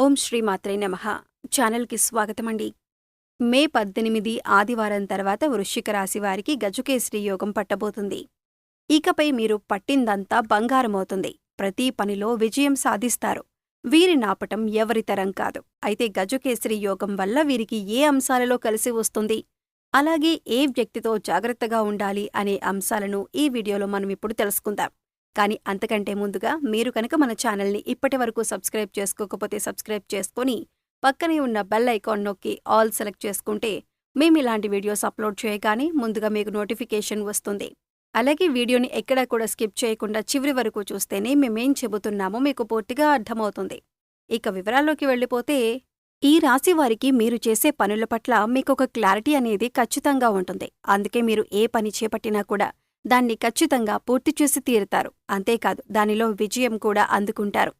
ఓం శ్రీ మాత్రే నమః. ఛానల్కి స్వాగతమండి. మే 18 ఆదివారం తర్వాత వృశ్చిక రాశి వారికి గజకేసరి యోగం పట్టబోతుంది. ఇకపై మీరు పట్టిందంతా బంగారమవుతుంది. ప్రతి పనిలో విజయం సాధిస్తారు. వీరి నాపటం ఎవరితరం కాదు. అయితే గజకేసరి యోగం వల్ల వీరికి ఏ అంశాలలో కలిసి వస్తుంది, అలాగే ఏ వ్యక్తితో జాగ్రత్తగా ఉండాలి అనే అంశాలను ఈ వీడియోలో మనం ఇప్పుడు తెలుసుకుందాం. కానీ అంతకంటే ముందుగా మీరు కనుక మన ఛానల్ని ఇప్పటివరకు సబ్స్క్రైబ్ చేసుకోకపోతే సబ్స్క్రైబ్ చేసుకొని పక్కనే ఉన్న బెల్ ఐకాన్ నొక్కి ఆల్ సెలెక్ట్ చేసుకుంటే మేము ఇలాంటి వీడియోస్ అప్లోడ్ చేయగానే ముందుగా మీకు నోటిఫికేషన్ వస్తుంది. అలాగే వీడియోని ఎక్కడా కూడా స్కిప్ చేయకుండా చివరి వరకు చూస్తేనే మేమేం చెబుతున్నామో మీకు పూర్తిగా అర్థమవుతుంది. ఇక వివరాల్లోకి వెళ్ళిపోతే, ఈ రాశి వారికి మీరు చేసే పనుల పట్ల మీకొక క్లారిటీ అనేది ఖచ్చితంగా ఉంటుంది. అందుకే మీరు ఏ పని చేపట్టినా కూడా దాన్ని ఖచ్చితంగా పూర్తి చేసి తీరుతారు. అంతేకాదు దానిలో విజయం కూడా అందుకుంటారు.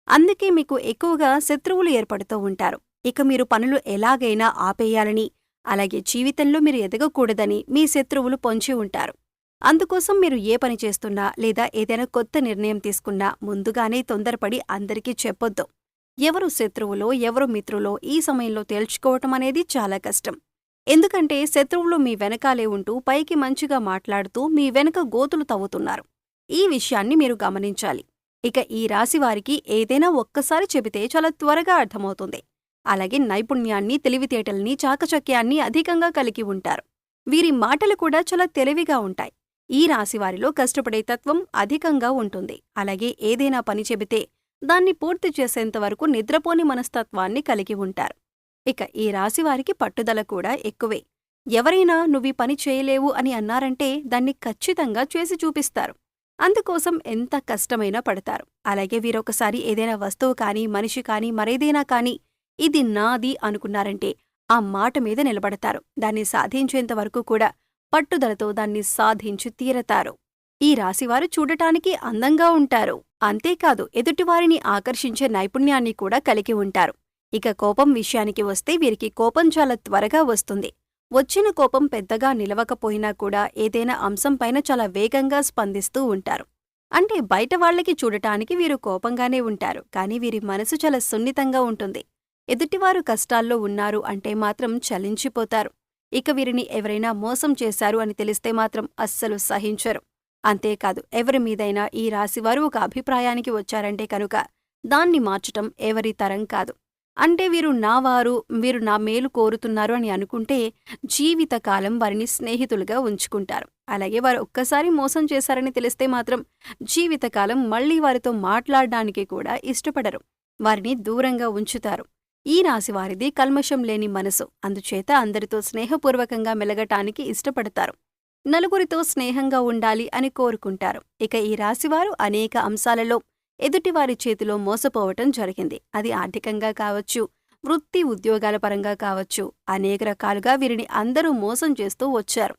అందుకే మీకు ఎక్కువగా శత్రువులు ఏర్పడుతూ ఉంటారు. ఇక మీరు పనులు ఎలాగైనా ఆపేయాలని, అలాగే జీవితంలో మీరు ఎదగకూడదని మీ శత్రువులు పొంచి ఉంటారు. అందుకోసం మీరు ఏ పని చేస్తున్నా లేదా ఏదైనా కొత్త నిర్ణయం తీసుకున్నా ముందుగానే తొందరపడి అందరికీ చెప్పొద్దు. ఎవరు శత్రువులో ఎవరు మిత్రులో ఈ సమయంలో తేల్చుకోవటం అనేది చాలా కష్టం. ఎందుకంటే శత్రువులు మీ వెనకాలే ఉంటూ పైకి మంచిగా మాట్లాడుతూ మీ వెనక గోతులు తవ్వుతున్నారు. ఈ విషయాన్ని మీరు గమనించాలి. ఇక ఈ రాశివారికి ఏదైనా ఒక్కసారి చెబితే చాలా త్వరగా అర్థమవుతుంది. అలాగే నైపుణ్యాన్ని, తెలివితేటల్ని, చాకచక్యాన్ని అధికంగా కలిగి ఉంటారు. వీరి మాటలు కూడా చాలా తెలివిగా ఉంటాయి. ఈ రాశివారిలో కష్టపడే తత్వం అధికంగా ఉంటుంది. అలాగే ఏదైనా పని చెబితే దాన్ని పూర్తి చేసేంతవరకు నిద్రపోని మనస్తత్వాన్ని కలిగి ఉంటారు. ఇక ఈ రాశివారికి పట్టుదల కూడా ఎక్కువే. ఎవరైనా నువ్వీ పని చేయలేవు అని అన్నారంటే దాన్ని ఖచ్చితంగా చేసి చూపిస్తారు. అందుకోసం ఎంత కష్టమైనా పడతారు. అలాగే వీరొకసారి ఏదైనా వస్తువు కానీ, మనిషి కానీ, మరేదైనా కానీ ఇది నాది అనుకున్నారంటే ఆ మాట మీద నిలబడతారు. దాన్ని సాధించేంతవరకు కూడా పట్టుదలతో దాన్ని సాధించి తీరతారు. ఈ రాశివారు చూడటానికి అందంగా ఉంటారు. అంతేకాదు ఎదుటివారిని ఆకర్షించే నైపుణ్యాన్ని కూడా కలిగి ఉంటారు. ఇక కోపం విషయానికి వస్తే వీరికి కోపం చాలా త్వరగా వస్తుంది. వచ్చిన కోపం పెద్దగా నిలవకపోయినా కూడా ఏదైనా అంశంపైన చాలా వేగంగా స్పందిస్తూ ఉంటారు. అంటే బయట వాళ్లకి చూడటానికి వీరు కోపంగానే ఉంటారు, కానీ వీరి మనసు చాలా సున్నితంగా ఉంటుంది. ఎదుటివారు కష్టాల్లో ఉన్నారు అంటే మాత్రం చలించిపోతారు. ఇక వీరిని ఎవరైనా మోసం చేశారు అని తెలిస్తే మాత్రం అస్సలు సహించరు. అంతేకాదు ఎవరి మీదైనా ఈ రాశివారు ఒక అభిప్రాయానికి వచ్చారంటే కనుక దాన్ని మార్చటం ఎవరి తరం కాదు. అంటే వీరు నా మేలు కోరుతున్నారు అని అనుకుంటే జీవితకాలం వారిని స్నేహితులుగా ఉంచుకుంటారు. అలాగే వారు ఒక్కసారి మోసం చేశారని తెలిస్తే మాత్రం జీవితకాలం మళ్లీ వారితో మాట్లాడడానికి కూడా ఇష్టపడరు. వారిని దూరంగా ఉంచుతారు. ఈ రాశివారిది కల్మషం లేని మనసు. అందుచేత అందరితో స్నేహపూర్వకంగా మెలగటానికి ఇష్టపడతారు. నలుగురితో స్నేహంగా ఉండాలి అని కోరుకుంటారు. ఇక ఈ రాశివారు అనేక అంశాలలో ఎదుటివారి చేతిలో మోసపోవటం జరిగింది. అది ఆర్థికంగా కావచ్చు, వృత్తి ఉద్యోగాల పరంగా కావచ్చు. అనేక రకాలుగా వీరిని అందరూ మోసం చేస్తూ వచ్చారు.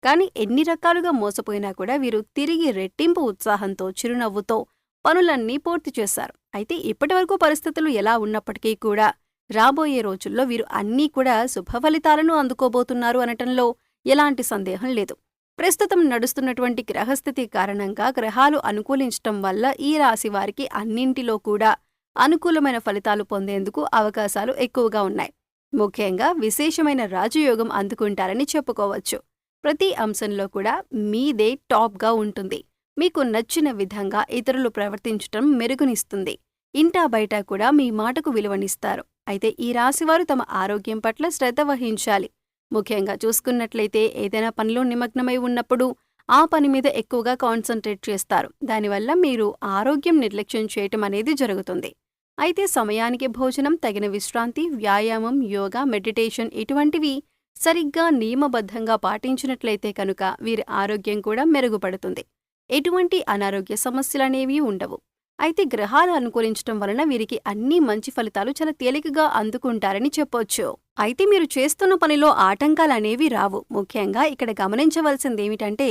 కానీ ఎన్ని రకాలుగా మోసపోయినా కూడా వీరు తిరిగి రెట్టింపు ఉత్సాహంతో, చిరునవ్వుతో పనులన్నీ పూర్తి చేశారు. అయితే ఇప్పటివరకు పరిస్థితులు ఎలా ఉన్నప్పటికీ కూడా రాబోయే రోజుల్లో వీరు అన్నీ కూడా శుభఫలితాలను అందుకోబోతున్నారు అనటంలో ఎలాంటి సందేహం లేదు. ప్రస్తుతం నడుస్తున్నటువంటి గ్రహస్థితి కారణంగా గ్రహాలు అనుకూలించటం వల్ల ఈ రాశివారికి అన్నింటిలో కూడా అనుకూలమైన ఫలితాలు పొందేందుకు అవకాశాలు ఎక్కువగా ఉన్నాయి. ముఖ్యంగా విశేషమైన రాజయోగం అందుకుంటారని చెప్పుకోవచ్చు. ప్రతి అంశంలో కూడా మీదే టాప్గా ఉంటుంది. మీకు నచ్చిన విధంగా ఇతరులు ప్రవర్తించటం మెరుగునిస్తుంది. ఇంటా బయట కూడా మీ మాటకు విలువనిస్తారు. అయితే ఈ రాశివారు తమ ఆరోగ్యం పట్ల శ్రద్ధ వహించాలి. ముఖ్యంగా చూసుకున్నట్లయితే ఏదైనా పనిలో నిమగ్నమై ఉన్నప్పుడు ఆ పని మీద ఎక్కువగా కాన్సంట్రేట్ చేస్తారు. దానివల్ల మీరు ఆరోగ్యం నిర్లక్ష్యం చేయటం అనేది జరుగుతుంది. అయితే సమయానికి భోజనం, తగిన విశ్రాంతి, వ్యాయామం, యోగా, మెడిటేషన్ ఇటువంటివి సరిగ్గా నియమబద్ధంగా పాటించినట్లయితే కనుక వీరి ఆరోగ్యం కూడా మెరుగుపడుతుంది. ఎటువంటి అనారోగ్య సమస్యలనేవి ఉండవు. అయితే గ్రహాలు అనుకూలించటం వలన వీరికి అన్ని మంచి ఫలితాలు చాలా తేలికగా అందుకుంటారని చెప్పొచ్చు. అయితే మీరు చేస్తున్న పనిలో ఆటంకాలనేవి రావు. ముఖ్యంగా ఇక్కడ గమనించవలసిందేమిటంటే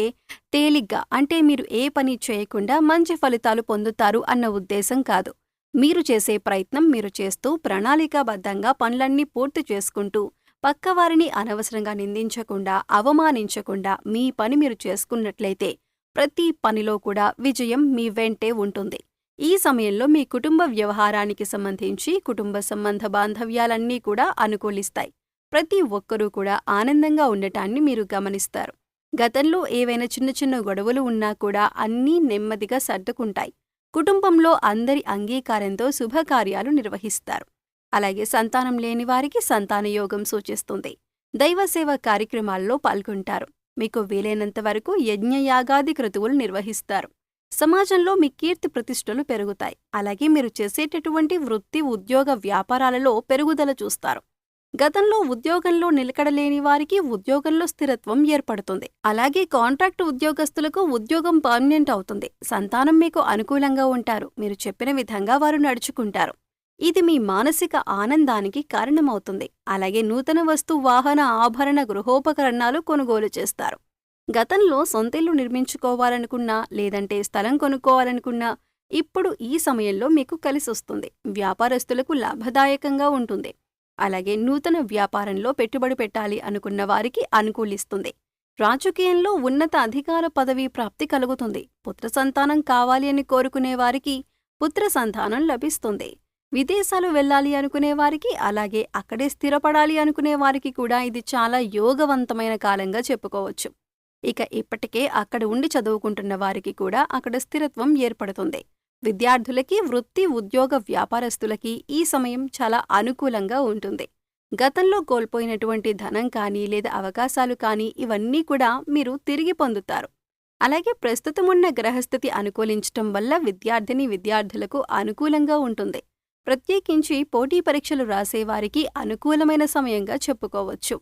తేలిగ్గా అంటే మీరు ఏ పని చేయకుండా మంచి ఫలితాలు పొందుతారు అన్న ఉద్దేశం కాదు. మీరు చేసే ప్రయత్నం మీరు చేస్తూ ప్రణాళికాబద్ధంగా పనులన్నీ పూర్తి చేసుకుంటూ పక్కవారిని అనవసరంగా నిందించకుండా, అవమానించకుండా మీ పని మీరు చేసుకున్నట్లయితే ప్రతి పనిలో కూడా విజయం మీ వెంటే ఉంటుంది. ఈ సమయంలో మీ కుటుంబ వ్యవహారానికి సంబంధించి కుటుంబ సంబంధ బాంధవ్యాలన్నీ కూడా అనుకూలిస్తాయి. ప్రతి ఒక్కరూ కూడా ఆనందంగా ఉండటాన్ని మీరు గమనిస్తారు. గతంలో ఏవైనా చిన్న చిన్న గొడవలు ఉన్నా కూడా అన్నీ నెమ్మదిగా సర్దుకుంటాయి. కుటుంబంలో అందరి అంగీకారంతో శుభకార్యాలు నిర్వహిస్తారు. అలాగే సంతానం లేని వారికి సంతానయోగం సూచిస్తుంది. దైవసేవ కార్యక్రమాల్లో పాల్గొంటారు. మీకు వీలైనంత వరకు యజ్ఞయాగాది క్రతువులు నిర్వహిస్తారు. సమాజంలో మీ కీర్తి ప్రతిష్టలు పెరుగుతాయి. అలాగే మీరు చేసేటటువంటి వృత్తి ఉద్యోగ వ్యాపారాలలో పెరుగుదల చూస్తారు. గతంలో ఉద్యోగంలో నిలకడలేని వారికి ఉద్యోగంలో స్థిరత్వం ఏర్పడుతుంది. అలాగే కాంట్రాక్టు ఉద్యోగస్తులకు ఉద్యోగం పర్మనెంట్ అవుతుంది. సంతానం మీకు అనుకూలంగా ఉంటారు. మీరు చెప్పిన విధంగా వారు నడుచుకుంటారు. ఇది మీ మానసిక ఆనందానికి కారణమవుతుంది. అలాగే నూతన వస్తు వాహన ఆభరణ గృహోపకరణాలు కొనుగోలు చేస్తారు. గతంలో సొంతిల్లు నిర్మించుకోవాలనుకున్నా లేదంటే స్థలం కొనుక్కోవాలనుకున్నా ఇప్పుడు ఈ సమయంలో మీకు కలిసొస్తుంది. వ్యాపారస్తులకు లాభదాయకంగా ఉంటుంది. అలాగే నూతన వ్యాపారంలో పెట్టుబడి పెట్టాలి అనుకున్న వారికి అనుకూలిస్తుంది. రాజకీయంలో ఉన్నత అధికార పదవీ ప్రాప్తి కలుగుతుంది. పుత్ర సంతానం కావాలి అని కోరుకునే వారికి పుత్ర సంతానం లభిస్తుంది. విదేశాలు వెళ్ళాలి అనుకునే వారికి అలాగే అక్కడే స్థిరపడాలి అనుకునే వారికి కూడా ఇది చాలా యోగవంతమైన కాలంగా చెప్పుకోవచ్చు. ఇక ఇప్పటికే అక్కడ ఉండి చదువుకుంటున్న వారికి కూడా అక్కడ స్థిరత్వం ఏర్పడుతుంది. విద్యార్థులకి వృత్తి ఉద్యోగ వ్యాపారస్తులకి ఈ సమయం చాలా అనుకూలంగా ఉంటుంది. గతంలో కోల్పోయినటువంటి ధనం కానీ లేదా అవకాశాలు కానీ ఇవన్నీ కూడా మీరు తిరిగి పొందుతారు. అలాగే ప్రస్తుతమున్న గ్రహస్థితి అనుకూలించటం వల్ల విద్యార్థులకు అనుకూలంగా ఉంటుంది. ప్రత్యేకించి పోటీ పరీక్షలు రాసేవారికి అనుకూలమైన సమయంగా చెప్పుకోవచ్చు.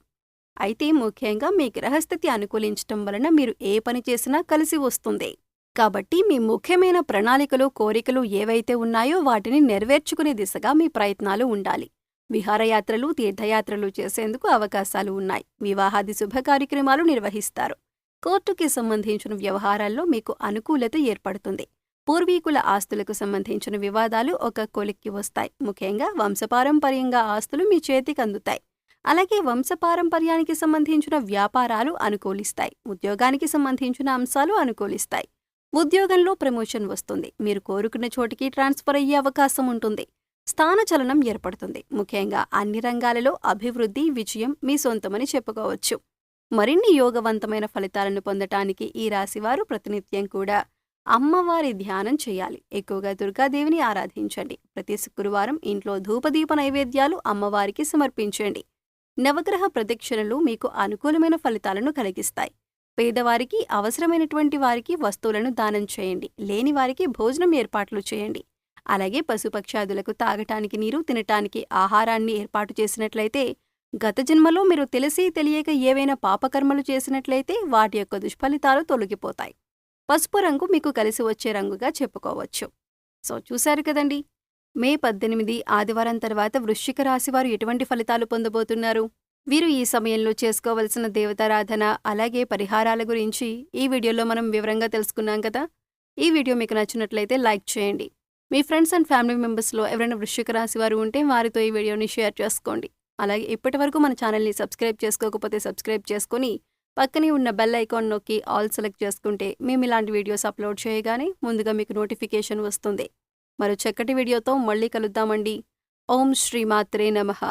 అయితే ముఖ్యంగా మీ గ్రహస్థితి అనుకూలించటం వలన మీరు ఏ పని చేసినా కలిసి వస్తుంది. కాబట్టి మీ ముఖ్యమైన ప్రణాళికలు కోరికలు ఏవైతే ఉన్నాయో వాటిని నెరవేర్చుకునే దిశగా మీ ప్రయత్నాలు ఉండాలి. విహారయాత్రలు తీర్థయాత్రలు చేసేందుకు అవకాశాలు ఉన్నాయి. వివాహాది శుభ కార్యక్రమాలు నిర్వహిస్తారు. కోర్టుకి సంబంధించిన వ్యవహారాల్లో మీకు అనుకూలత ఏర్పడుతుంది. పూర్వీకుల ఆస్తులకు సంబంధించిన వివాదాలు ఒక కొలిక్కి వస్తాయి. ముఖ్యంగా వంశపారంపర్యంగా ఆస్తులు మీ చేతికి అందుతాయి. అలాగే వంశపారంపర్యానికి సంబంధించిన వ్యాపారాలు అనుకూలిస్తాయి. ఉద్యోగానికి సంబంధించిన అంశాలు అనుకూలిస్తాయి. ఉద్యోగంలో ప్రమోషన్ వస్తుంది. మీరు కోరుకున్న చోటికి ట్రాన్స్ఫర్ అయ్యే అవకాశం ఉంటుంది. స్థానచలనం ఏర్పడుతుంది. ముఖ్యంగా అన్ని రంగాలలో అభివృద్ధి విజయం మీ సొంతమని చెప్పుకోవచ్చు. మరిన్ని యోగవంతమైన ఫలితాలను పొందటానికి ఈ రాశివారు ప్రతినిత్యం కూడా అమ్మవారి ధ్యానం చేయాలి. ఎక్కువగా దుర్గాదేవిని ఆరాధించండి. ప్రతి శుక్రవారం ఇంట్లో ధూపదీప నైవేద్యాలు అమ్మవారికి సమర్పించండి. నవగ్రహ ప్రదక్షిణలు మీకు అనుకూలమైన ఫలితాలను కలిగిస్తాయి. పేదవారికి అవసరమైనటువంటి వారికి వస్తువులను దానం చేయండి. లేని వారికి భోజనం ఏర్పాట్లు చేయండి. అలాగే పశుపక్షాదులకు తాగటానికి నీరు, తినటానికి ఆహారాన్ని ఏర్పాటు చేసినట్లయితే గత జన్మలో మీరు తెలిసి తెలియక ఏవైనా పాపకర్మలు చేసినట్లయితే వాటి యొక్క దుష్ఫలితాలు తొలగిపోతాయి. పసుపు రంగు మీకు కలిసి వచ్చే రంగుగా చెప్పుకోవచ్చు. సో చూశారు కదండి, మే 18 ఆదివారం తర్వాత వృశ్చిక రాశివారు ఎటువంటి ఫలితాలు పొందబోతున్నారు. వీరు ఈ సమయంలో చేసుకోవలసిన దేవతారాధన అలాగే పరిహారాల గురించి ఈ వీడియోలో మనం వివరంగా తెలుసుకున్నాం కదా. ఈ వీడియో మీకు నచ్చినట్లయితే లైక్ చేయండి. మీ ఫ్రెండ్స్ అండ్ ఫ్యామిలీ మెంబర్స్లో ఎవరైనా వృశ్చిక రాశివారు ఉంటే వారితో ఈ వీడియోని షేర్ చేసుకోండి. అలాగే ఇప్పటివరకు మన ఛానల్ని సబ్స్క్రైబ్ చేసుకోకపోతే సబ్స్క్రైబ్ చేసుకుని పక్కనే ఉన్న బెల్ ఐకాన్ నొక్కి ఆల్ సెలెక్ట్ చేసుకుంటే మేము ఇలాంటి వీడియోస్ అప్లోడ్ చేయగానే ముందుగా మీకు నోటిఫికేషన్ వస్తుంది. మరో చక్కటి వీడియోతో మళ్ళీ కలుద్దామండి. ఓం శ్రీమాత్రే నమః.